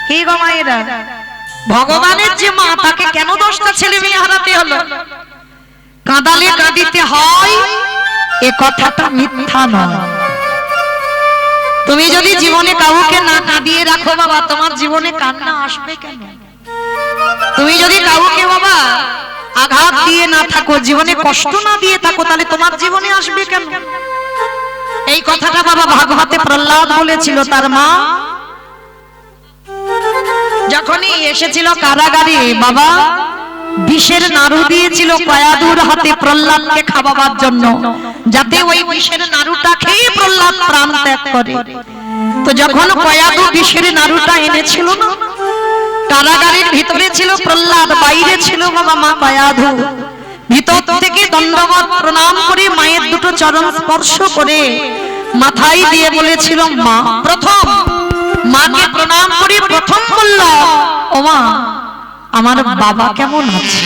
হে গো মায়েরা, ভগবানের যে মা তাকে কেন 10টা ছেলে মেয়ে হারাতে হলো? কাঁদালে কাঁদিতে হয় এ কথাটা মিথ্যা নয়। তুমি যদি জীবনে কাউকে না কাঁদিয়ে রাখো বাবা, তোমার জীবনে কান্না আসবে কেন? তুমি যদি কাউকে বাবা আঘাত দিয়ে না থাকো, জীবনে কষ্ট না দিয়ে থাকো, তাহলে তোমার জীবনে আসবে কেন? এই কথাটা বাবা ভাগবতে প্রহ্লাদ বলেছিল। তার মা যখনই এসেছিল কারাগারে, বাবা বিষের নাড়ু দিয়েছিল কয়াদুর হাতে প্রহ্লাদকে খাওয়াবার জন্য, যাতে ওই বিষের নাড়ুটা খেয়ে প্রহ্লাদ প্রাণ ত্যাগ করে। তো যখন কয়াদু বিষের নাড়ুটা এনেছিল না, কারাগারের ভিতরে ছিল প্রহ্লাদ, বাইরে ছিল বাবা মা কয়াদু। ভিতর থেকে দণ্ডবত প্রণাম করে মায়ের দুটো চরণ স্পর্শ করে মাথায় দিয়ে বলেছিল মা। প্রথম মাকে প্রণাম করে প্রথম বলল, ও মা, আমার বাবা কেমন আছে?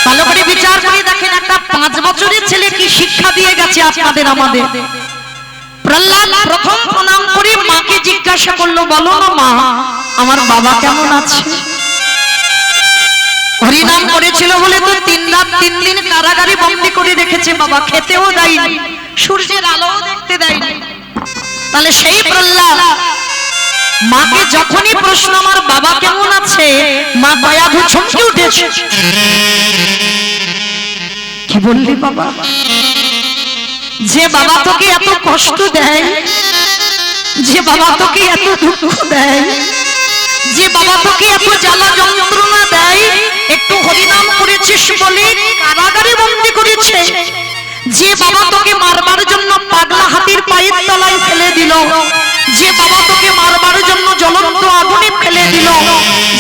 ভালো করে বিচার করে দেখেন, একটা 5 বছরের ছেলে কি শিক্ষা দিয়ে গেছে আপনাদের আমাদের। প্রহ্লাদ প্রথম প্রণাম করে মাকে জিজ্ঞাসা করলো, বলো না মা, আমার বাবা কেমন আছে? হরিনাম করেছিল বলে তো 3 রাত 3 দিন কারাগারে বন্দী করে রেখেছে বাবা, খেতেও দেয়নি, সূর্যের আলোও দেখতে দেয়নি। তাহলে সেই প্রহ্লাদ মাকে যখনই প্রশ্ন আমার বাবা কেমন আছে, মা কয়াদু চমকে উঠেছে। কি বললি বাবা? যে বাবা তোকে এত কষ্ট দেয়, যে বাবা তোকে এত দুঃখ দেয়, যে বাবা তোকে এত জ্বালা যন্ত্রণা দেয়, একটু হরিনাম করেছিস বলে কারাগারে বন্দী করেছে, যে বাবা তোকে মারবার জন্য পাগলা হাতির পায়ের তলায় ফেলে দিল, যে বাবা তোকে মারবার জন্য জ্বলন্ত আগুনে ফেলে দিল,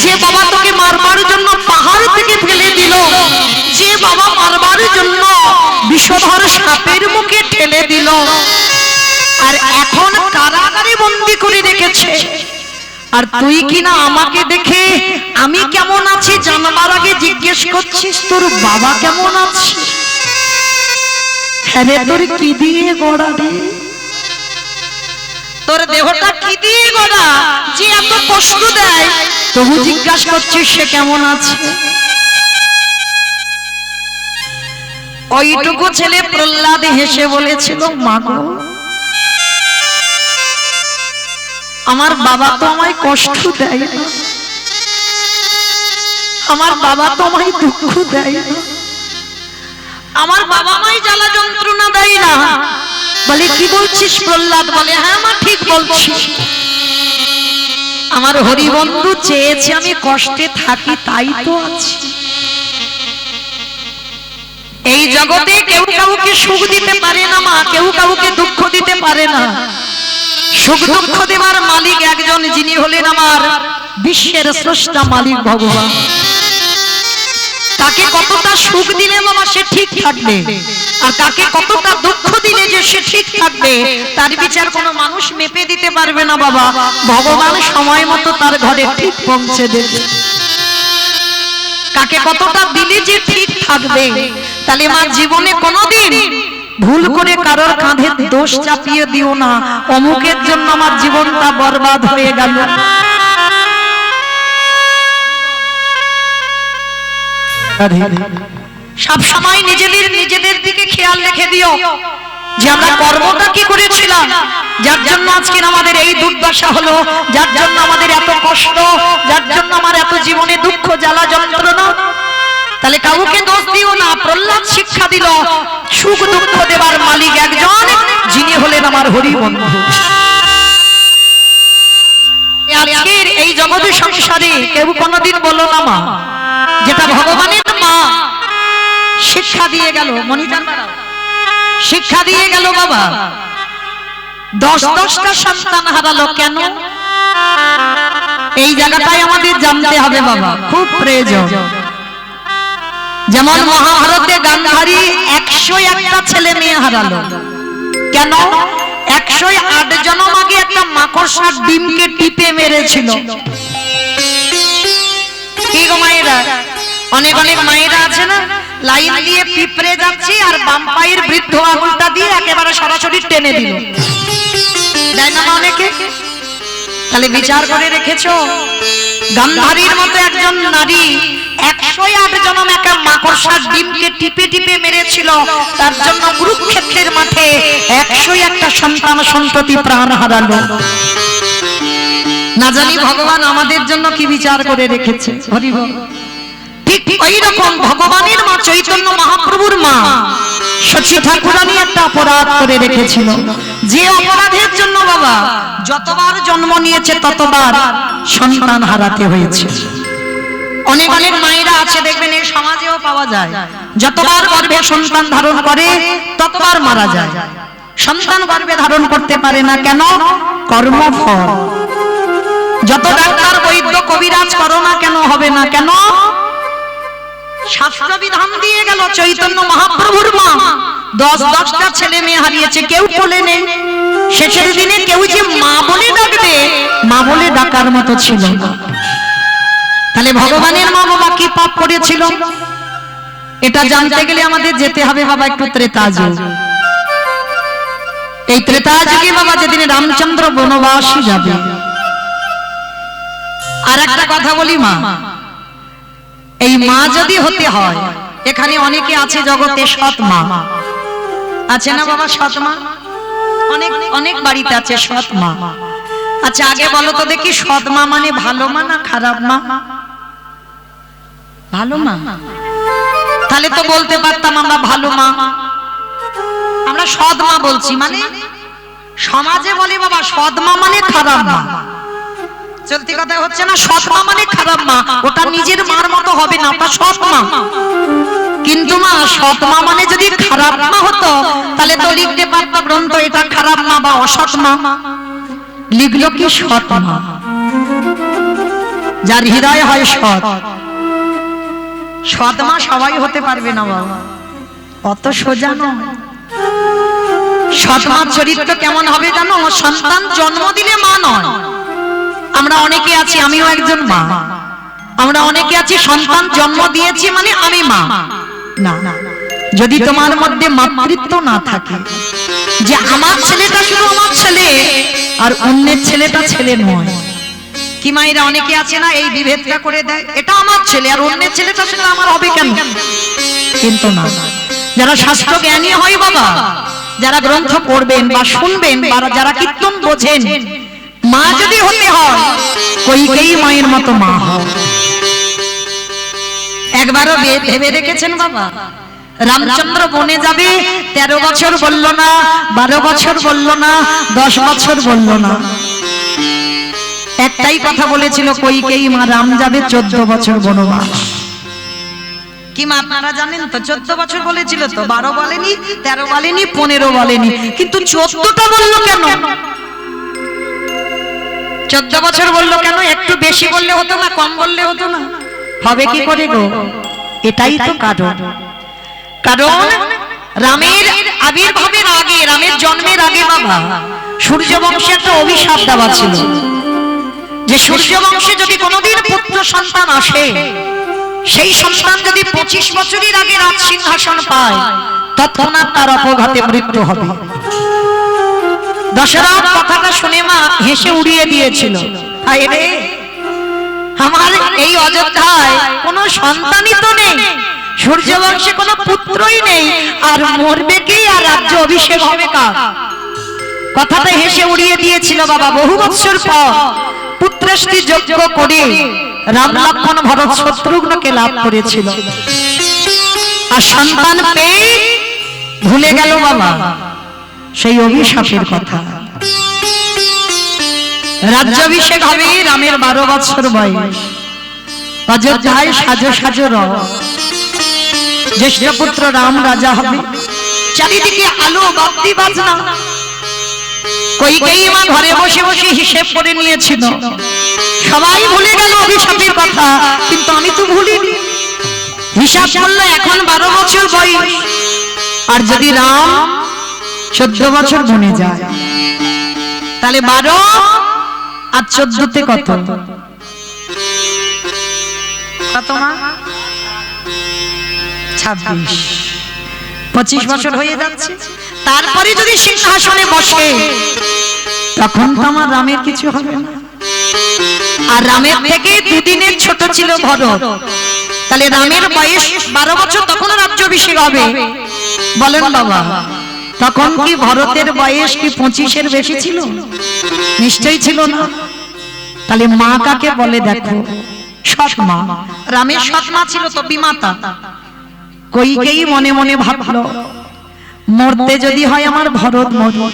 যে বাবা তোকে মারবার জন্য পাহাড় থেকে ফেলে দিল, যে বাবা মারবার জন্য বিষধর সাপের মুখে ঠেলে দিল, আর এখন কারাগারে বন্দী করে রেখেছে, আর তুই কিনা আমাকে দেখে আমি কেমন আছি জানবার আগে জিজ্ঞেস করছিস তোর বাবা কেমন আছে? হ্যাঁ রে, তোর কি দিয়ে গড়া রে? তোর দেহটা কি দিয়ে গড়া যে এত কষ্ট দেয়, তবু জিজ্ঞাসা করছিস সে কেমন আছে? ওইটুকু ছেলে প্রহ্লাদ হেসে বলেছিল, মা গো, আমার বাবা তো আমায় কষ্ট দেয় না, আমার বাবা তো আমায় দুঃখ দেয় না, আমার বাবা মাই জ্বালা যন্ত্রণা দেয় না। বলে কি বলছিস প্রহ্লাদ? বলে হ্যাঁ মা, ঠিক বলছি, আমার হরিবন্ধু চেয়েছে আমি কষ্টে থাকি, তাই তো আছি। এই জগতে কেউ কাউকে সুখ দিতে পারে না মা, কেউ কাউকে দুঃখ দিতে পারে না। সুখ দুঃখ দেবার মালিক একজন, যিনি হলেন আমার বিশ্বের স্রষ্টা মালিক ভগবান। তাকে কতটা সুখ দিলে বাবা সে ঠিক থাকবে, আর তাকে কতটা দুঃখ দিলে যে সে ঠিক থাকবে, তার বিচার কোনো মানুষ মেপে দিতে পারবে না বাবা। ভগবান সময় মতো তার ঘরে ঠিক পৌঁছে দেবে। কাকে কতটা দিলে যে ঠিক থাকবে, তাহলে মা জীবনে কোনোদিন ভুল করে কারোর কাঁধে দোষ চাপিয়ে দিও না, অমুকের জন্য আমার জীবনটা বরবাদ হয়ে গেল। সব সময় নিজেদের দিকে খেয়াল রেখে দিও যে আমরা কর্মটা কি করেছিলাম, যার জন্য আজকে আমাদের এই দুর্দশা হলো, যার জন্য আমাদের এত কষ্ট, যার জন্য আমার এত জীবনে দুঃখ জ্বালা যন্ত্রণা। তাহলে কাউকে দোষ দিও না। প্রহ্লাদ শিক্ষা দিল সুখ দুঃখ দেবার মালিক একজন, যিনি হলেন আমার হরিবন্ধু। আজকের এই জগৎ সংসারে কেউ কোনোদিন বলো না মা, যেটা ভগবানের মা শিক্ষা দিয়ে গেল, মনিজান শিক্ষা দিয়ে গেল বাবা, 10টা সন্তান হারালো কেন? এই জায়গাটাই আমাদের জানতে হবে বাবা, খুব প্রয়োজন। যেমন মহাভারতে গান্ধারী 101টা ছেলে মেয়ে হারালো কেন? 108 জন্ম আগে একটা মাকড়সার ডিমকে টিপে মেরেছিল। কি গো মায়েরা, অনেক মায়েরা আছে না, লাইন দিয়ে পিঁপড়ে যাচ্ছে আর বাম পায়ের বৃদ্ধ আঙুলটা দিয়ে একেবারে সরাসরি টেনে দিল, দেয় না অনেকে? তাহলে বিচার করে রেখেছো, গান্ধারীর মতো একজন নারী 108 জনম একটা মাকড়সার ডিমকে টিপে টিপে মেরেছিল, তার জন্য কুরুক্ষেত্রের মাঠে 101টা সন্তান সন্ততি প্রাণ হারালো। না জানি ভগবান আমাদের জন্য কি বিচার করে রেখেছে। হরি বল। ঠিক ওই রকম ভগবানের মা চৈতন্য মহাপ্রভুর মা শচী ঠাকুরানী একটা অপরাধ করে রেখেছিল, যে অপরাধের জন্য বাবা যতবার জন্ম নিয়েছে ততবার সন্তান হারাতে হয়েছে। অনেক অনেক মায়েরা আছে দেখবেন এই সমাজেও পাওয়া যায়, যতবার গর্ভে সন্তান ধারণ করে ততবার মারা যায়। সন্তান গর্ভে ধারণ করতে পারে না কেন? কর্মফল। যত ডাক্তার বৈদ্য কবিরাজ করো না কেন, হবে না কেন? শাস্ত্র বিধান দিয়ে গেল। চৈতন্য মহাপ্রভুর মা 10টা ছেলে মেয়ে হারিয়েছে, কেউ কোলে নেই। শেষের দিনে কেউ যে মা বলে ডাকবে, মা বলে ডাকার মতো ছিল না। তাহলে ভগবানের মা বাবা কি পাপ করেছিল এটা জানতে গেলে আমাদের যেতে হবে বাবা একটু ত্রেতা যুগ। এই ত্রেতা যুগে বাবা যেদিন রামচন্দ্র বনবাসী যাবে। আর একটা কথা বলি মা, এই মা যদি হতে হয়, এখানে অনেকে আছে জগতে সৎ মা আছে না বাবা? সৎ মা অনেক অনেক বাড়িতে আছে সৎ মা। আচ্ছা আগে বলো তো দেখি, সৎ মা মানে ভালো মা না খারাপ মা? ভালো মা। তাহলে তো বলতে পারতাম আমরা ভালো মা। আমরা সৎ মা বলছি, মানে সমাজে বলে বাবা সৎ মা মানে খারাপ মা। চলতি কথা হচ্ছে না, সৎ মা মানে খারাপ মা, ওটা নিজের মার মতো হবে না, ওটা সৎ মা। কিন্তু মা সৎ মা মানে যদি খারাপ মা হতো তাহলে তো লিখতে পারতো গ্রন্থ এটা খারাপ মা বা অসৎ মা। লিখলো কি সৎ মা, যার হৃদয় হয় সৎ। সৎ মা সবাই হতে পারবে না বাবা, অত সোজা নয়। সৎ মার চরিত্র কেমন হবে জানো? সন্তান জন্ম দিলে মা নয়। আমরা অনেকে আছি, আমিও একজন মা, আমরা অনেকে আছি সন্তান জন্ম দিয়েছি মানে আমি মা না। যদি তোমার মধ্যে মাতৃত্ব না থাকে, যে আমার ছেলেটা শুধু আমার ছেলে আর অন্যের ছেলেটা ছেলে নয়। কি মায়েরা অনেকে আছে না এই বিভেদটা করে দেয়, এটা আমার ছেলে আর অন্যের ছেলেটা সেটা আমার হবে কেন? কিন্তু না, যারা শাস্ত্র জ্ঞানী হয় বাবা, যারা গ্রন্থ পড়বেন বা শুনবেন বা যারা কীর্তন বোঝেন, মা যদি হতে হয় কইকেই মায়ের মতো মা হয়। একবারও ভেবে রেখেছেন বাবা? রামচন্দ্র বনে যাবে, 13 বছর বলল না, 12 বছর বলল না, 10 বছর বলল না, একটাই কথা বলেছিল, কইকেই মা রাম যাবে 14 বছর বনবাস। কি মা আপনারা জানেন তো? 14 বছর বলেছিল তো, 12 বলেনি, 13 বলেনি, 15 বলেনি, কিন্তু 14টা বললো কেন? 14 বছর বললো কেন? একটু বেশি বললে হতো না, কম বললে হতো না? হবে কি করে গো? এটাই তো কারণ। কারণ রামের আবির্ভাবের আগে, রামের জন্মের আগে বাবা সূর্যবংশে একটা অভিশাপ দেওয়া ছিল, যে সূর্যবংশে যদি কোনোদিন পুত্র সন্তান আসে, সেই সন্তান যদি 25 বছরের আগে রাজ সিংহাসন পায়, তৎক্ষণাৎ তার অপঘাতে মৃত্যু হবে। দশরথ কথাটা শুনে মা হেসে উড়িয়ে দিয়েছিল, হায় রে, আমার এই অযোধ্যায় কোনো সন্তানই তো নেই, সূর্যবংশে কোনো পুত্রই নেই, আর মরবে কি, আর রাজ্য অভিষেক হবে কার? কথাটা হেসে উড়িয়ে দিয়েছিল বাবা। বহু বছর পর পুত্রেষ্টি যজ্ঞ করে রাম লক্ষ্মণ ভরত শত্রুঘ্নকে লাভ করেছিল, আর সন্তান পেয়ে ভুলে গেল বাবা সেই অভিশাপের কথা। রাজ্যাভিষেক হবে রামের 12 বছর বয়স, অযোধ্যায় সাজো সাজো রব, জ্যেষ্ঠ পুত্র রাম রাজা হবে, চারিদিকে আলো বাতি বাজনা। কইকেয়ী মা ঘরে বসে বসে হিসেব করে নিয়েছিল, সবাই ভুলে গেল অভিশাপের কথা, কিন্তু আমি তো ভুলিনি। হিসাব করলো এখন 12 বছর বয়স, আর যদি রাম 14 বছর বনে যায়, তাহলে 12 আর 14তে কত? কত মা? 26, 25 বছর হয়ে যাচ্ছে। তারপরে যদি সিংহাসনে বসে, তখন তো আমার রামের কিছু হবে না। আর রামের থেকে দুদিনের ছোট ছিল ভরত। তাহলে রামের বয়স 12 বছর, তখন রাজ্যাভিষেক হবে। বলেন বাবা, তখন কি ভরতের বয়স কি 25-এর বেশি ছিল? নিশ্চয়ই ছিল না। তাহলে মা কাকে বলে দেখো? সৎ মা। রামের সৎ মা ছিল তো বিমাতা। কইকেই মনে মনে ভাবলো, মরতে যদি হয় আমার ভরত মরুক,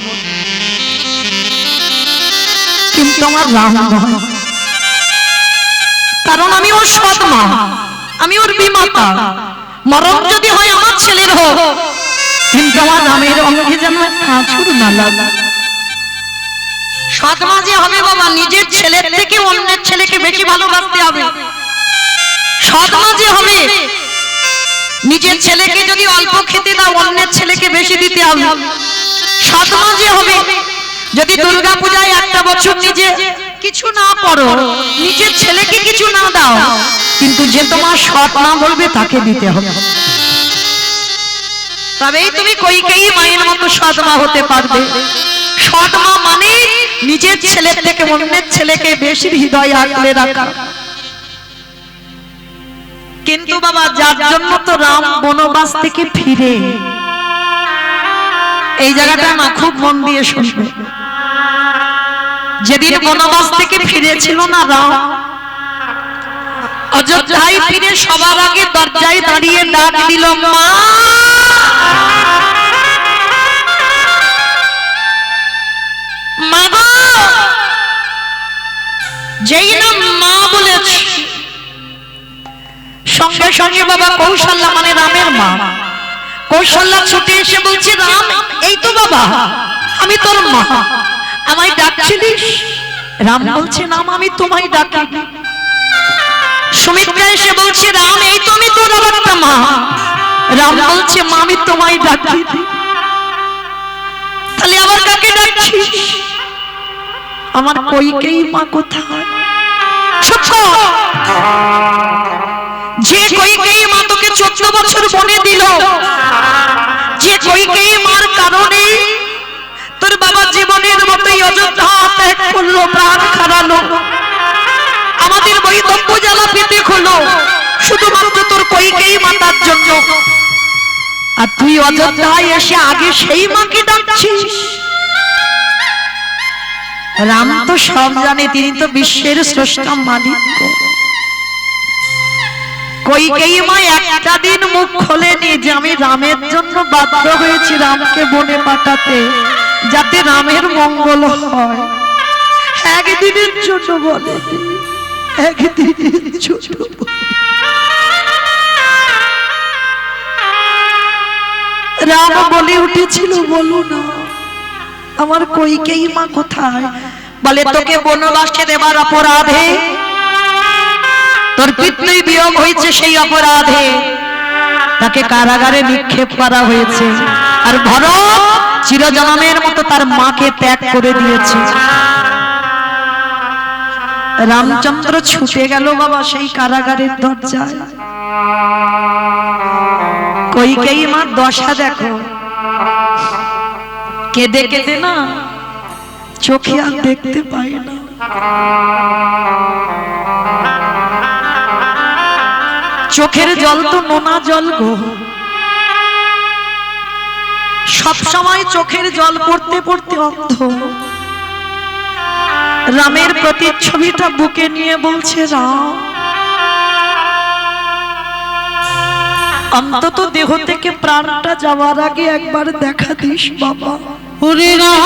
কিন্তু আমার রাম নয়, কারণ আমি ওর সৎ মা, আমি ওর বিমাতা। মরণ যদি হয় আমার ছেলের হোক, কিন্তু আমার রামের অঙ্গে যেন আঁচড় না লাগে। সৎ মা যে হবে বাবা, নিজের ছেলের থেকে অন্যের ছেলেকে বেশি ভালোবাসতে হবে। সৎ মা যে হবে, নিজের ছেলেকে যদি অল্প খেতে দাও, অন্যের ছেলেকে বেশি দিতে হবে। সৎ মা যে হবে, যদি দুর্গা পূজায় একটা বছর নিজে কিছু না করো, নিজের ছেলেকে কিছু না দাও, কিন্তু যে তোমার সৎ মা বলবে তাকে দিতে হবে। তবেই তুমি কইকেই মায়ের মতো সৎ মা হতে পারবে। সৎ মা মানে নিজের ছেলের থেকে অন্যের ছেলেকে বেশি হৃদয়ে আগলে রাখা। কিন্তু বাবা, যার জন্য তো রাম বনবাস থেকে ফিরে, এই জায়গাটা না খুব মন দিয়ে শুনবে। যেদিন বনবাস থেকে ফিরেছিল না রাম, অযোধ্যায় ফিরে সবার আগে দরজায় দাঁড়িয়ে ডাক দিল, মা। যেই নাম মা বলেছে, সঙ্গে সঙ্গে বাবা কৌশল্যা মানে রামের মা, কৌশল্যা ছুটে এসে বলছে, রাম এই তো বাবা, আমি তোর মা, আমায় ডাকছিলিস? রাম বলছে, নাম আমি তোমায় ডাকি। সুমিত্রা এসে বলছে, রাম এই তো আমি তোর একটা মা। রাম বলছে, মা আমি তোমায় ডাকি। তাহলে আবার কাকে ডাকছিস? আমার কইকেই মা কোথায়? যে কইকেই মা তোকে 14 বছর বনে দিল, যে কইকেই মার কারণে তোর বাবা জীবনের মতোই অযোধ্যা ত্যাগ করলো, প্রাণ হারালো, আমাদের বৈদব্য জ্বালা পেতে হলো, শুধুমাত্র তোর কইকেই মাতার জন্য। আর তুই অযোধ্যায় এসে আগে সেই মাকে ডাকছিস। রাম তো সব জানে, তিনি তো বিশ্বের স্রষ্টা মালিক। কইকেই মা একটা দিন মুখ খোলেনি যে আমি রামের জন্য বাধ্য হয়েছি রামকে বনে পাঠাতে, যাতে রামের মঙ্গল হয়। একদিনের জন্য বলে, একদিনের জন্য। রাম বলে উঠেছিল, বলো না আমার কইকেই মা কোথায়? বলে, তোকে বনবাসে দেবার অপরাধে, তোর পিতৃ বিয়োগ হয়েছে, সেই অপরাধে তাকে কারাগারে নিক্ষেপ করা হয়েছে। আর ভরত চিরজন্মের মতো তার মাকে ত্যাগ করে দিয়েছে। রামচন্দ্র ছুটে গেল বাবা সেই কারাগারের দরজায়। কইকেই মা দশা দেখো, কেঁদে কেঁদে না চোখে আর দেখতে পায় না। চোখের জল তো নোনা জল গো, সব সময় চোখের জল পড়তে পড়তে অন্ধ। রামের প্রতিচ্ছবিটা বুকে নিয়ে বলছে, রাম অন্তত দেহ থেকে প্রাণটা যাওয়ার আগে একবার দেখা দিস বাবা। ওরে রাম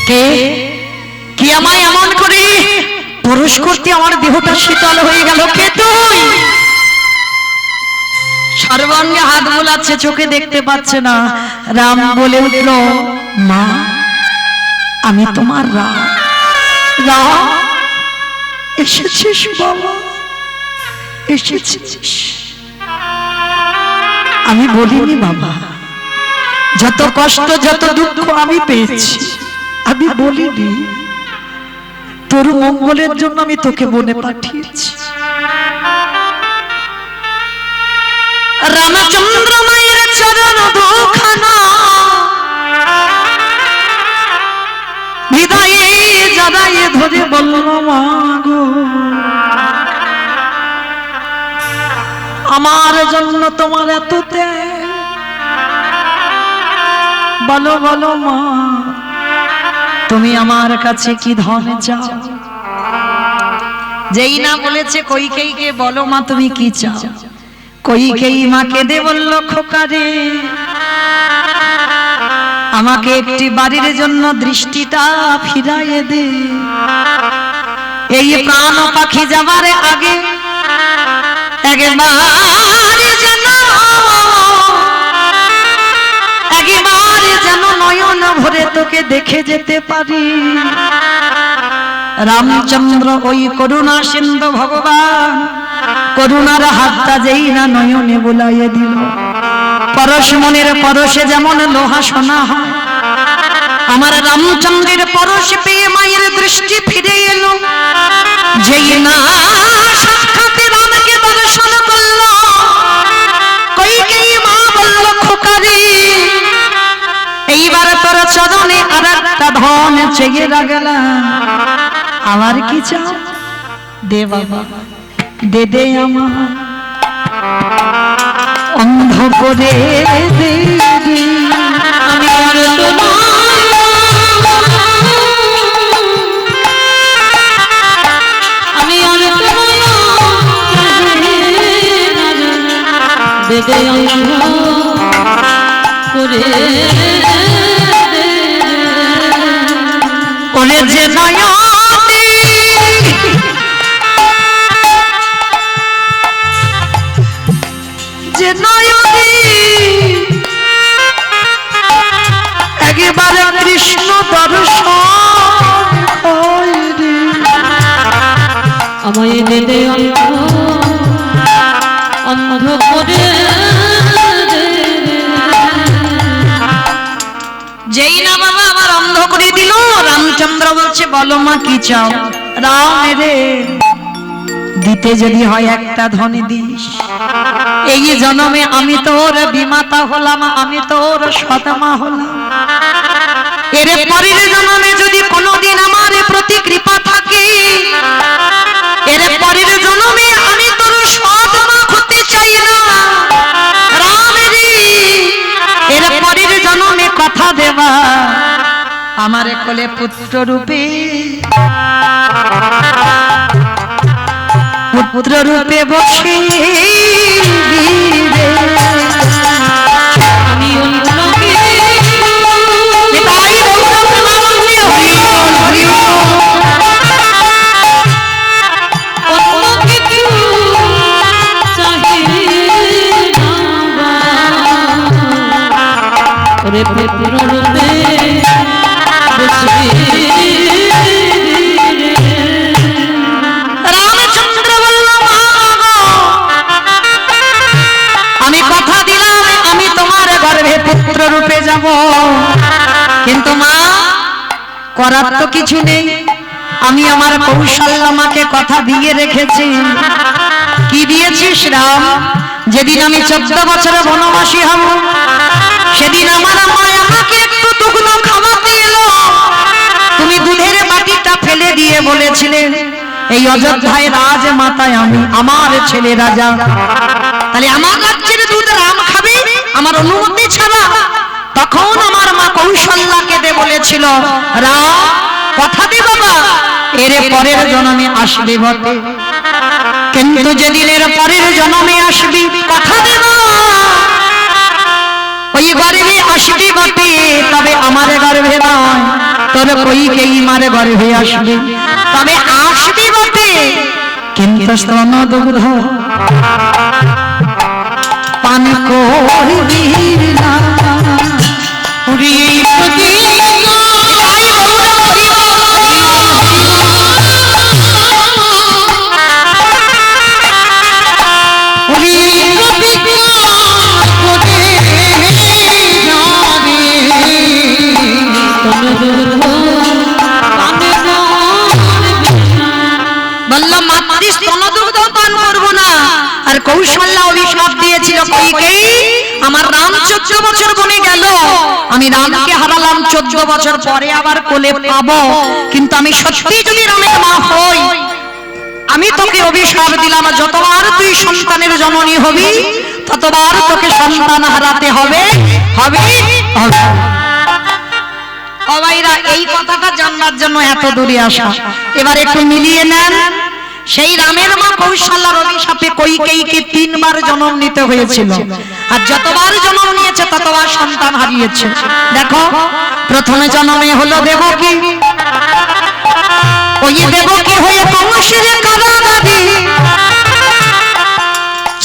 কে কি আমায় এমন করে পরশ করতে আমার দেহটা শীতল হয়ে গেল? কে তুই? সর্বাঙ্গে হাত বোলাচ্ছে, চোখে দেখতে পাচ্ছে না। রাম বলে উঠল, মা আমি তোমার রাম। রাম এসেছিস বাবা, এসেছিস? আমি বলিনি বাবা, যত কষ্ট যত দুঃখ আমি পেয়েছি আমি বলিনি, তোর মঙ্গলের জন্য আমি তোকে বনে পাঠিয়েছি। রামচন্দ্র মায়ের চরণ দুখানা হৃদয়ে জড়ায়ে ধরে বলল, মা গো আমার জন্য তোমার এত ত্যাগ, বলো বলো মা তুমি আমার কাছে কি ধন চাও? যেই না বলেছে কইকেয়ীকে, বলো মা তুমি কি চাও? কইকেয়ী মা কেঁদে বলল, খোকারে আমাকে একটি বাড়ির জন্য দৃষ্টিটা ফিরাইয়ে দে। এই প্রাণ পাখি যাবার আগে একবার যেন নয়ন ভরে তোকে দেখে যেতে পারি। রামচন্দ্র ওই করুণা সিন্ধু ভগবান করুণার হাতটা যেই না নয়নে বুলাইয়ে দিল, পরশ মনের পরশে যেমন লোহা সোনা হয়, আমার রামচন্দ্রের পরশ পেয়ে মায়ের দৃষ্টি ফিরে এলো। যেই না সাক্ষাতে রামকে দর্শন করল, কইকেয়ী মা বলল, খোকারে এইবার তোর চরণে আর একটা ধন চেয়ে রাখলাম, আমার কি চাও? দে বাবা দে দে, আমার অন্ধ করে দে, আমি আর আমি আর দে দে অন্ধ করে ওরে যে নয়নে যে নয়নে একেবারে কৃষ্ণ দর্শন আমায় দে দে অন্ধ করে। যেই না বাবা আমার অন্ধ করে দিল, রামচন্দ্র বলছে, বলো মা কি চাও? রাম রে দিতে যদি হয় একটা ধনে দিস, এই জন্মে আমি তোর বিমাতা হলাম, আমি তোর সৎমা হলাম, এর পরের জন্মে যদি কোনোদিন আমার প্রতি কৃপা থাকে, এর পরের জন্মে আমি তোর সৎমা হতে চাই না। রাম রে এর পরের জন্মে কথা দেবা আমার কোলে পুত্র রূপে, পুত্র রূপে বসে আমি কিন্তু মা করার তো কিছু নেই, আমি আমার কৌশল্যা মাকে কথা দিয়ে রেখেছি। কি দিয়েছিস রাম? যেদিন আমি 14 বছর বনবাসী হব, সেদিন আমার মা আমাকে একটু দুগ্ধ খাওয়াতে এলো, তুমি দুধের বাটিটা ফেলে দিয়ে বলেছিলেন এই অযোধ্যায় রাজমাতায় আমি, আমার ছেলে রাজা, তাহলে আমার রাজ্যের দুধ রাম খাবে আমার অনুমতি ছাড়া? তখন আমার মা কৌশল্যাকে দে বলেছিল, রাম কথা দে বাবা এর পরের জন্মে আসবে বটে, কিন্তু যেদিন এর পরের জন্মে আসবি কথা দে না ওই গর্ভে আসবি বটে, তবে আমার গর্ভে নয়, তোর কইকেই মারে ঘরে হয়ে আসবে, তবে আসবি বটে কিন্তু স্তন দুগ্ধ পান করবি না। আর কৌশল্যা অভিশাপ দিয়েছিল কইকেই, আমার রাম 14 বছর বনে গেল, আমি রামকে হারালাম 14 বছর পরে আবার কোলে পাবো, কিন্তু আমি সত্যি যদি রামের মা হই, আমি তোকে অভিশাপ দিলাম যতবার তুই সন্তানের জননী হবি ততবার তোকে সন্তান হারাতে হবে হবে হবে। সবাইরা এই কথাটা জানবার জন্য এত দূরে আসা, এবার একটু মিলিয়ে নেন। সেই রামের মা কৌশল্যার অভিশাপে কইকেয়ীকে 3 বার জন্ম নিতে হয়েছিল, আর যতবার জন্ম নিয়েছে ততবার সন্তান হারিয়েছে। দেখো, প্রথমে জন্মে হলো দেবকী, ওই দেবকী হয়ে কংসের কারাগারে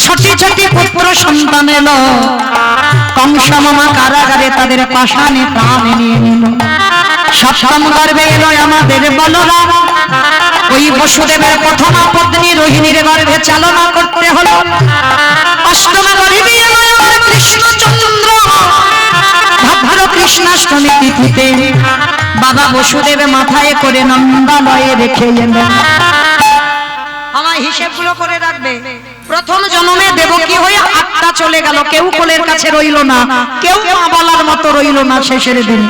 ছোটি ছোটি পুত্র সন্তান এলো, কংস মামা কারাগারে তাদের পাশানে প্রাণ নিয়ে নিল। সপ্তম গর্ভে এলো আমাদের বলরাম, ওই বসুদেবের প্রথমা পত্নী রোহিণীর গর্ভে চালনা করতে হলো। অষ্টম গর্ভে এলো আমার কৃষ্ণচন্দ্র, ভাদ্র কৃষ্ণাষ্টমী তিথিতে বাবা বসুদেব মাথায় করে নন্দালয়ে রেখে এলেন। আমার হিসেবগুলো করে রাখবে। প্রথম জন্মে দেবকী হয়ে 8টা চলে গেল, কেউ কোলের কাছে রইল না, কেউ মা বলার মতো রইল না। শেষের দিন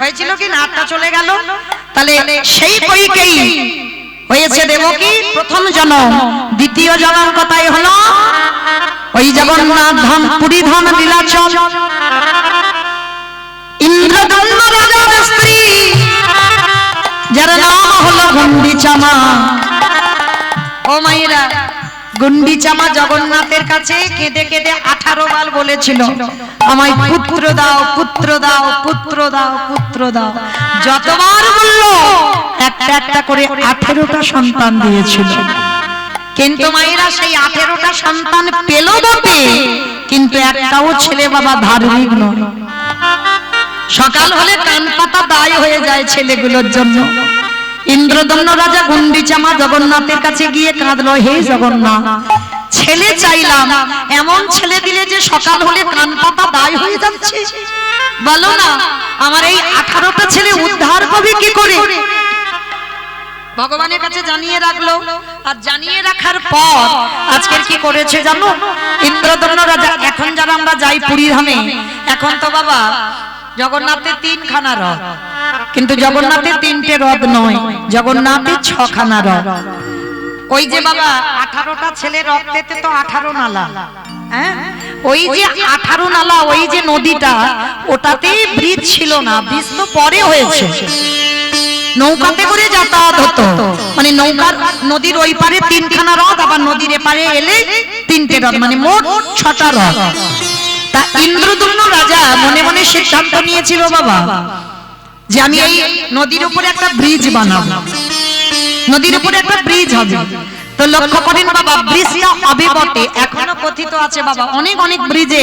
হয়েছিল কি না 8টা চলে গেল। তাহলে সেই কইকেই হয়েছে দেবকী প্রথম জন্ম। দ্বিতীয় জন্ম কথাই হলো ওই জগন্নাথ ধাম পুরী ধাম লীলাচল, ইন্দ্রদম্ন রাজার স্ত্রী যার নাম হলো গুন্ডিচা মা। ও মায়েরা, গুন্ডিচা মা জগন্নাথের কাছে কেঁদে কেঁদে 18 বার বলেছিল, আমায় পুত্র দাও, পুত্র দাও, পুত্র দাও, পুত্র দাও। যতবার বলল একটা একটা করে 18টা সন্তান দিয়েছিল। কিন্তু মায়েরা সেই 18টা সন্তান পেল বটে, কিন্তু একটাও ছেলে বাবা ধার্মিক নয়। সকাল হলে কান পাতা দায় হয়ে যায় ছেলেগুলোর জন্য। ইন্দ্রদম্ন রাজা গুন্ডিচা মা জগন্নাথের কাছে গিয়ে কাঁদলো, হে জগন্নাথ, ছেলে চাইলাম, এমন ছেলে দিলে যে সকাল হলে কান পাতা দায় হয়ে যাচ্ছে। বলো না, আমার এই 18টা ছেলে উদ্ধার হবে কি করে? ভগবানের কাছে জানিয়ে রাখলো, আর জানিয়ে রাখার পর আজকের কি করেছে জানো? ইন্দ্রদম্ন রাজা, এখন যারা আমরা যাই পুরী ধামে, এখন তো বাবা জগন্নাথের 3খানা রথ, কিন্তু জগন্নাথের 3টে রথ নয়, জগন্নাথের 6খানা রথ। ওই যে বাবা 18টা ছেলে রক্তেতে তো 18 নালা, হ্যাঁ, ওই যে 18 নালা, ওই যে নদীটা, ওটাতে ব্রিজ ছিল না, ব্রিজ তো পরে হয়েছে। নৌকাতে করে যাতায়াত হতো, মানে নৌকার নদীর ওই পারে 3খানা রথ, আবার নদীর এপারে এলে 3টে রথ, মানে মোট 6টা রথ। তা ইন্দ্রদম্ন রাজা মনে মনে সিদ্ধান্ত নিয়েছিল বাবা যে আমি এই নদীর উপরে একটা ব্রিজ বানাবো, নদীর উপরে একটা ব্রিজ হবে। তো লক্ষ্য করেন বাবা, ব্রিজটা হবে বটে, এখনো কথিত আছে বাবা অনেক অনেক ব্রিজে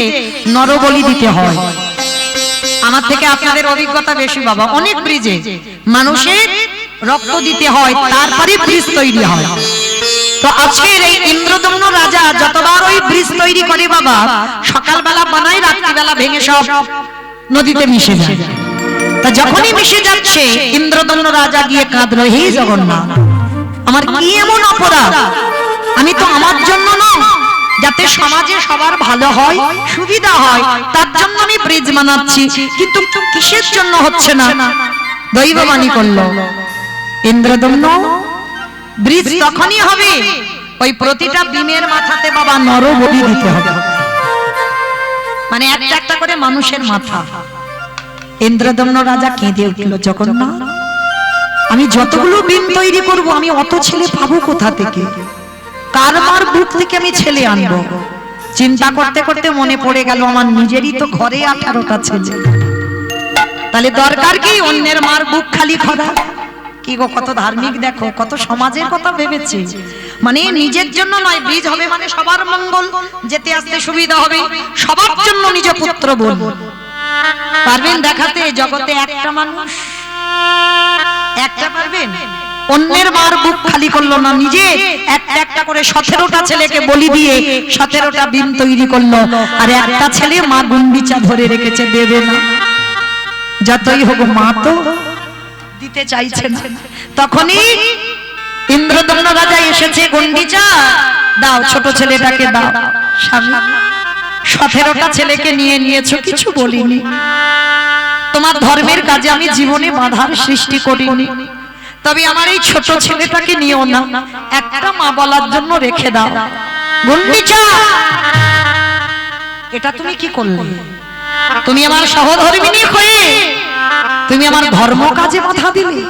নরবলি দিতে হয়। আমার থেকে আপনাদের অভিজ্ঞতা বেশি বাবা, অনেক ব্রিজে মানুষের রক্ত দিতে হয়, তারপরে ব্রিজ তৈরি হয়। তো আজকের এই ইন্দ্রদম্ন রাজা যতবার ওই ব্রিজ তৈরি করে বাবা, সকালবেলা বানায়, রাত্রিবেলা ভেঙে সব নদীতে মিশে যায়। তা যখনই মিশে যাচ্ছে ইন্দ্রদম্ন রাজা গিয়ে কাঁদলো, হে জগন্নাথ, আমার কি এমন অপরাধ? আমি তো আমার জন্য না, যাতে সমাজে সবার ভালো হয়, সুবিধা হয়, তার জন্য আমি ব্রিজ বানাচ্ছি, কিন্তু কিসের জন্য হচ্ছে না? দৈববাণী করলো ইন্দ্রদম্ন, ব্রিজ তখনই হবে ওই প্রতিটা ডিমের মাথাতে বাবা নরবলি দিতে হবে, মানে একটা একটা করে মানুষের মাথা। ইন্দ্রদম্ন রাজা কেঁদে উঠল, জগন্নাথ, আমি যতগুলো ডিম তৈরি করব, আমি অত ছেলে পাবো কোথা থেকে? কার মার বুক থেকে আমি ছেলে আনবো? চিন্তা করতে করতে মনে পড়ে গেল, আমার নিজেরই তো ঘরে 18টা ছেলে। তাহলে দরকার কি অন্যের মার বুক খালি করা? কি গো, কত ধার্মিক দেখো, কত সমাজের কথা ভেবেছে। মানে নিজের জন্য নয়, ব্রিজ হবে মানে সবার মঙ্গল, যেতে আসতে সুবিধা হবে, সবার জন্য নিজ পুত্র বোন। পারবেন দেখাতে জগতে একটা মানুষ? একটা পারবেন? অন্যের মার বুক খালি করলো না, নিজে একটা একটা করে 17টা ছেলেকে বলি দিয়ে 17টা ডিম তৈরি করলো, আর একটা ছেলে মা গুন্ডিচা ধরে রেখেছে, দেবে না। যতই হোক মা তো দিতে চাইছেন। তখনই ইন্দ্রদম্ন রাজা এসেছে, গুন্ডিচা দাও, ছোট ছেলেটাকে দাও। 17টা ছেলেকে নিয়ে নিয়েছো, কিছু বলিনি, তোমার ধর্মের কাজে আমি জীবনে বাধার সৃষ্টি করিনি, তবে আমার এই ছোট ছেলেটাকে নিও না, একটা মা বলার জন্য রেখে দাও। গুন্ডিচা, এটা তুমি কি করলে? তুমি আমার সহধর্মিনী হয়ে তুমি আমার ধর্ম কাজে বাধা দিলে।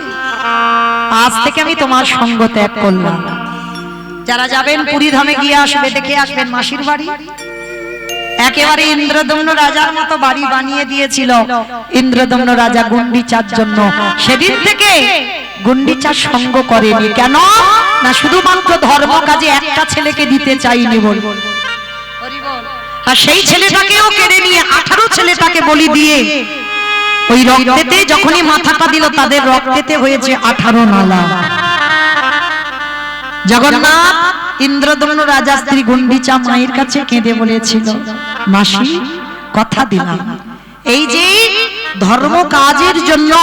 আজ থেকে আমি তোমার সঙ্গ ত্যাগ করলাম। যারা যাবেন পুরী ধামে গিয়ে আসবে, দেখে আসবেন মাসির বাড়ি একেবারে ইন্দ্রদম্ন রাজার মতো বাড়ি বানিয়ে দিয়েছিল ইন্দ্রদম্ন রাজা গুন্ডিচার জন্য। সেদিন থেকে গুন্ডিচার সঙ্গ করেনি। কেন না, শুধুমাত্র ধর্ম কাজে একটা ছেলেকে দিতে চাইনি বল। আর সেই ছেলেটাকেও কেড়ে নিয়ে 18 ছেলেটাকে বলি দিয়ে ওই রক্তেতে যখনই মাথাটা দিল, তাদের রক্তেতে হয়েছে 18 নালা। জগন্নাথ ইন্দ্রদম্ন রাজা স্ত্রী গুন্ডিচা মায়ের কাছে কেঁদে বলেছিল, মাসি কথা দিলাম, এই যে ধর্ম কাজের জন্য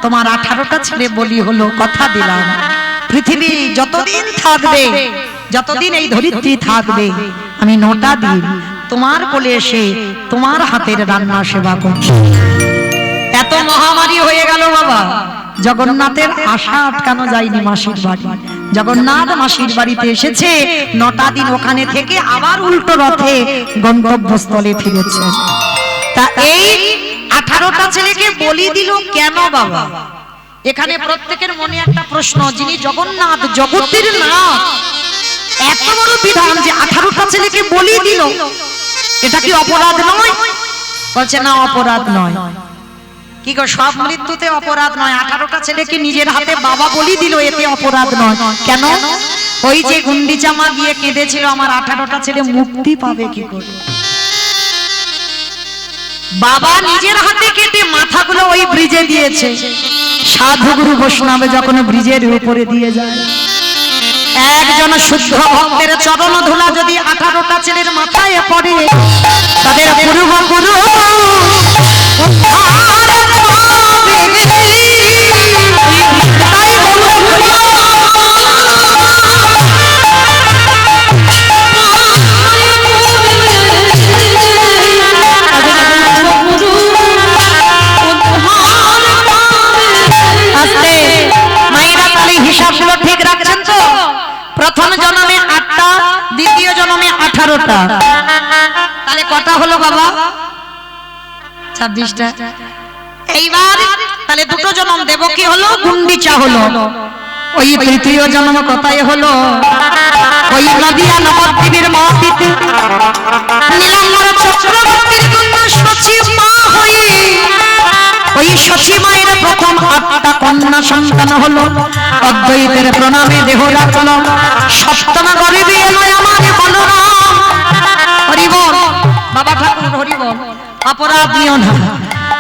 তোমার 18টা ছেলে বলি হলো, কথা দিলাম পৃথিবী যতদিন থাকবে, যতদিন এই ধরিত্রী থাকবে, আমি 9টা দিন তোমার কোলে এসে তোমার হাতের রান্না সেবা করব। এত মহামারী হয়ে গেল বাবা, জগন্নাথের আশা আটকানো যায়নি মাসির বাড়ি। জগন্নাথ মাসির বাড়িতে এসেছে, 9টা দিন ওখানে থেকে আবার উল্টো রথে গন্তব্যস্থলে ফিরেছে। তা এই 18টা ছেলেকে বলি দিল কেন বাবা? এখানে প্রত্যেকের মনে একটা প্রশ্ন, যিনি জগন্নাথ জগতের নাথ, এত বড় বিধান যে 18টা ছেলেকে বলি দিল, এটা কি অপরাধ নয়? বলছে না, অপরাধ নয়। কি গো, সব মৃত্যুতে অপরাধ নয়, 18টা ছেলেকে নিজের হাতে বাবা বলি দিল, এতে অপরাধ নয়। কেন? ওই যে গুন্ডিচা মা গিয়ে কেঁদেছিল, আমার 18টা ছেলে মুক্তি পাবে কি করে? বাবা নিজের হাতে কেটে মাথাগুলো ওই ব্রিজে দিয়েছে। সাধু গুরু বৈষ্ণব যখন ব্রিজের উপরে দিয়ে যায়, একজন শুদ্ধ ভক্তের চরণ ধুলা যদি 18টা ছেলের মাথায় পড়ে, তাদের পূর্ব গুরু হিসাবগুলো ঠিক রাখছেন তো? প্রথম জন্মে 8টা, দ্বিতীয় জন্মে 18টা, তাহলে কটা হলো বাবা? 26টা। এইবার তাহলে দুটো জন্ম দেবকী হলো, গুন্ডিচা হলো। ওই তৃতীয় জন্ম কোথায় হলো? ওই নদিয়া নবদ্বীপের মহাপীতে নীলাম্বর চক্রবর্তীর কন্যা সচী মা হয়ে, ওই সচী মায়ের প্রথম 8টা কন্যা সন্তান হলো। অদ্বৈতের প্রণামে দেহ রাখল, সপ্তম গরিবে এলো আমার বলরাম। হরিবল বাবা ঠাকুর, হরিবল, অপরাধ নিও না।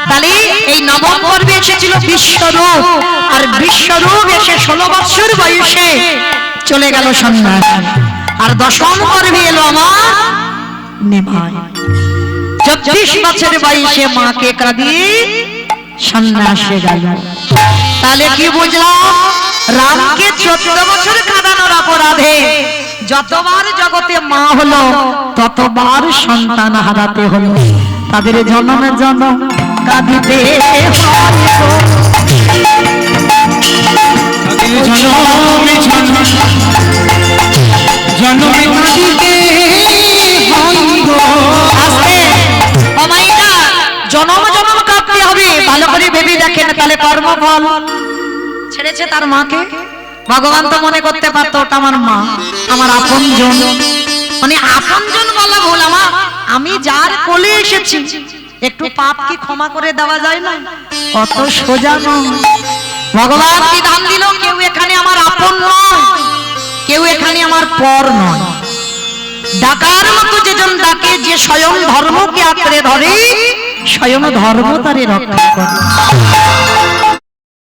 তাহলে এই নবম পর্বে এসেছিল বিশ্বরূপ, আর বিশ্বরূপ এসে 16 বছর বয়সে চলে গেল সন্ন্যাস। আর দশম পর্বে এলো আমার নিমাই, 24 বছর বয়সে মাকে কাঁদিয়ে সন্ন্যাসে গেল। তাহলে কি বুঝলাম? রামকে 14 বছর কাঁদানোর অপরাধে যতবার জগতে মা হলো, ততবার সন্তান হারাতে হলো। তাদের জন্মের জন্য কাঁদিতে জনম জনম কাঁদতে হবে। ভালো করে ভেবে দেখেন, তাহলে কর্মফল ছেড়েছে তার মাকে। ভগবান তো মনে করতে পারতো ওটা আমার মা, আমার আপনজন। মানে আপনজন বলা ভুল, আমি যার কোলে এসেছি একটু পাপ কি ক্ষমা করে দেওয়া যায় না? কত সোজা নয়। ভগবান বিধান দিল, কেউ এখানে আমার আপন নয়, কেউ এখানে আমার পর নয়। ডাকার মতো যেজন ডাকে, যে স্বয়ং ধর্মকে আঁকড়ে ধরে, স্বয়ং ধর্ম তারে রক্ষা করে।